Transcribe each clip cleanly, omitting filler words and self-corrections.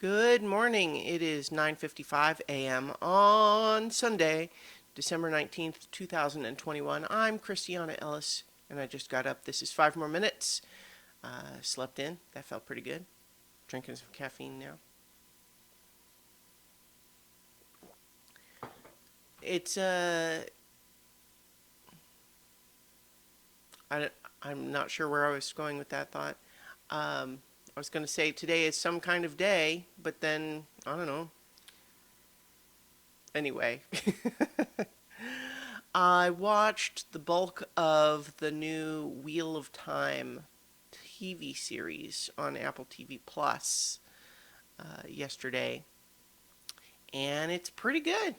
Good morning. It is 9:55 a.m. on Sunday, December 19th, 2021. I'm Christiana Ellis, and I just got up. This is 5 more minutes. Slept in. That felt pretty good. Drinking some caffeine now. It's, I, I'm not sure where I was going with that thought. I was going to say today is some kind of day, but then, I don't know. Anyway, I watched the bulk of the new Wheel of Time TV series on Apple TV Plus yesterday, and it's pretty good.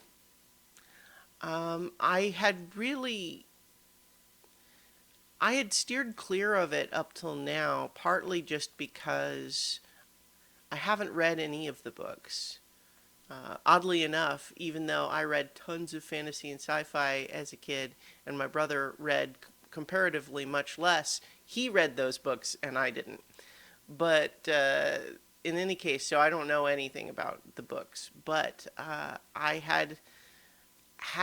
I had really, I had steered clear of it up till now, partly just because I haven't read any of the books. Oddly enough, even though I read tons of fantasy and sci-fi as a kid, and my brother read comparatively much less, he read those books and I didn't. But in any case, so I don't know anything about the books, but I had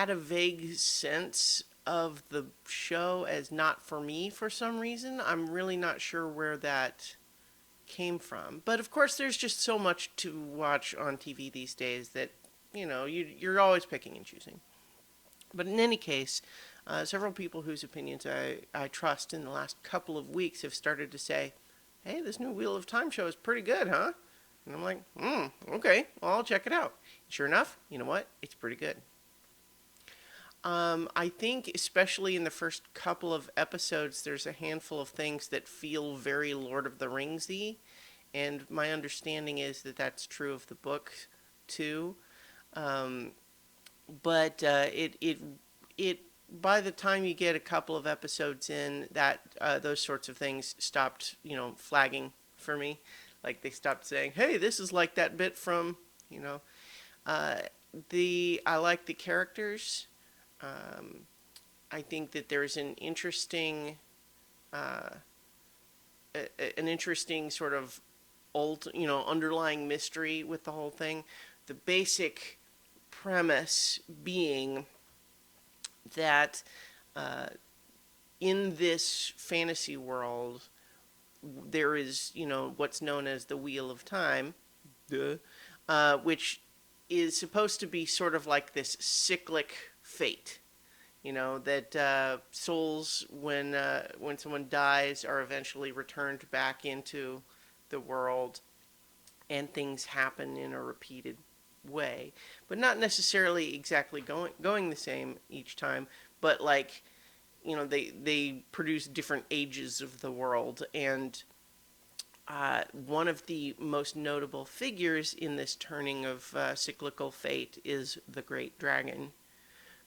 a vague sense of the show as not for me for some reason. I'm really not sure where that came from. But of course, there's just so much to watch on TV these days that, you're always picking and choosing. But in any case, several people whose opinions I trust in the last couple of weeks have started to say, hey, this new Wheel of Time show is pretty good, huh? And I'm like, okay, well, I'll check it out. Sure enough, you know what? It's pretty good. I think, especially in the first couple of episodes, there's a handful of things that feel very Lord of the Ringsy, and my understanding is that that's true of the book too. Um, but it by the time you get a couple of episodes in, that those sorts of things stopped, flagging for me. Like they stopped saying, "Hey, this is like that bit from," you know. Uh, the I like the characters. Um, I think that there's uh, an interesting sort of old, underlying mystery with the whole thing. The basic premise being that uh, in this fantasy world, there is, what's known as the Wheel of Time, duh, which is supposed to be sort of like this cyclic fate. That souls, when someone dies, are eventually returned back into the world, and things happen in a repeated way, but not necessarily exactly going the same each time. But like, they produce different ages of the world, and one of the most notable figures in this turning of cyclical fate is the Great Dragon,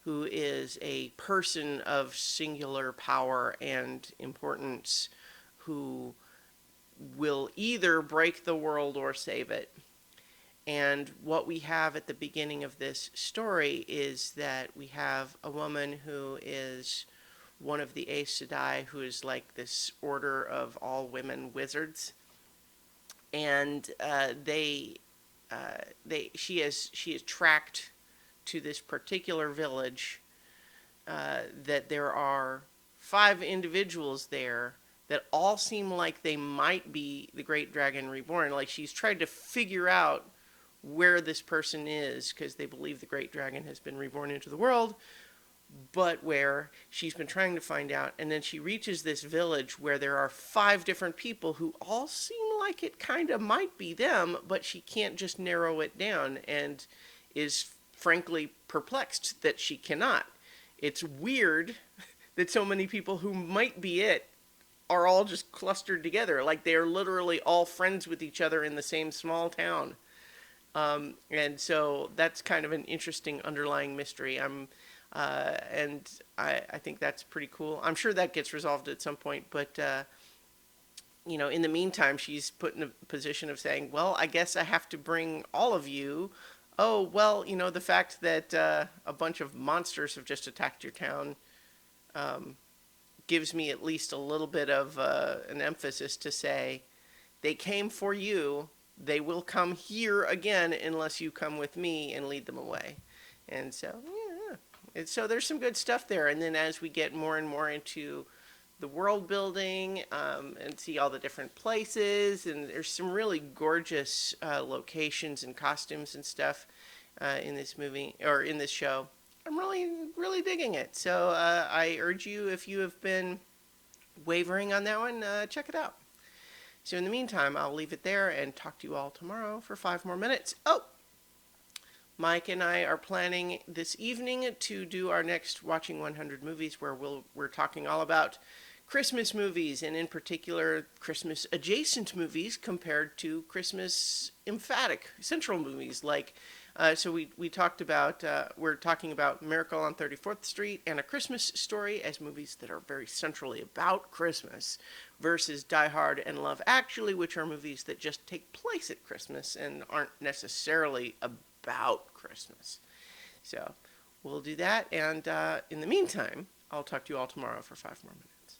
who is a person of singular power and importance who will either break the world or save it. And what we have at the beginning of this story is that we have a woman who is one of the Aes Sedai, who is like this order of all women wizards, and she is tracked to this particular village. That there are 5 individuals there that all seem like they might be the Great Dragon Reborn. Like she's tried to figure out where this person is because they believe the Great Dragon has been reborn into the world, but where she's been trying to find out. And then she reaches this village where there are 5 different people who all seem like it kind of might be them, but she can't just narrow it down and is frankly perplexed that she cannot. It's weird that so many people who might be it are all just clustered together. Like they're literally all friends with each other in the same small town. And so that's kind of an interesting underlying mystery. I think that's pretty cool. I'm sure that gets resolved at some point, but in the meantime, she's put in a position of saying, "Well, I guess I have to bring all of you." Oh, well, the fact that a bunch of monsters have just attacked your town um, gives me at least a little bit of an emphasis to say they came for you, they will come here again unless you come with me and lead them away. And so, yeah. And so there's some good stuff there. And then as we get more and more into the world building and see all the different places, and there's some really gorgeous locations and costumes and stuff in this movie or in this show. I'm really, really digging it. So I urge you, if you have been wavering on that one, check it out. So in the meantime, I'll leave it there and talk to you all tomorrow for 5 more minutes. Oh, Mike and I are planning this evening to do our next Watching 100 Movies, where we're talking all about Christmas movies, and in particular Christmas adjacent movies compared to Christmas emphatic central movies. Like, so we talked about we're talking about Miracle on 34th Street and A Christmas Story as movies that are very centrally about Christmas, versus Die Hard and Love Actually, which are movies that just take place at Christmas and aren't necessarily about Christmas. So we'll do that, and in the meantime, I'll talk to you all tomorrow for 5 more minutes.